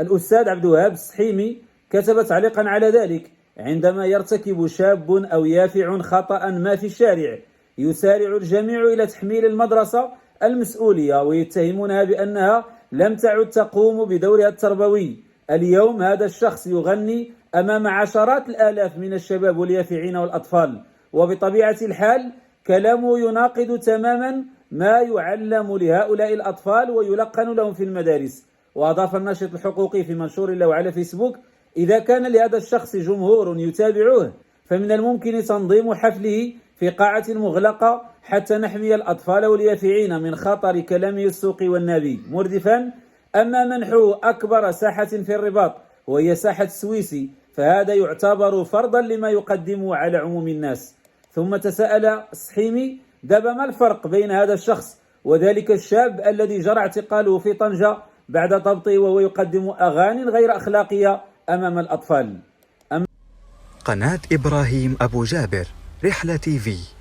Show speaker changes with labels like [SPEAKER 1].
[SPEAKER 1] الأستاذ عبد الوهاب السحيمي كتب تعليقا على ذلك: عندما يرتكب شاب أو يافع خطأ ما في الشارع يسارع الجميع إلى تحميل المدرسة المسؤولية ويتهمونها بأنها لم تعد تقوم بدورها التربوي. اليوم هذا الشخص يغني أمام عشرات الآلاف من الشباب واليافعين والأطفال، وبطبيعة الحال كلامه يناقض تماما ما يعلم لهؤلاء الأطفال ويلقن لهم في المدارس. وأضاف الناشط الحقوقي في منشور له على فيسبوك: إذا كان لهذا الشخص جمهور يتابعوه فمن الممكن تنظيم حفله في قاعة مغلقة حتى نحمي الأطفال واليافعين من خطر كلامه السوقي والنابي. مردفا: أما منحه أكبر ساحة في الرباط وهي ساحة السويسي فهذا يعتبر فرضا لما يقدمه على عموم الناس. ثم تساءل السحيمي: دابا ما الفرق بين هذا الشخص وذلك الشاب الذي جرى اعتقاله في طنجة بعد ضبطه وهو يقدم أغاني غير أخلاقية أمام الأطفال؟
[SPEAKER 2] قناة إبراهيم أبو جابر، رحلة TV.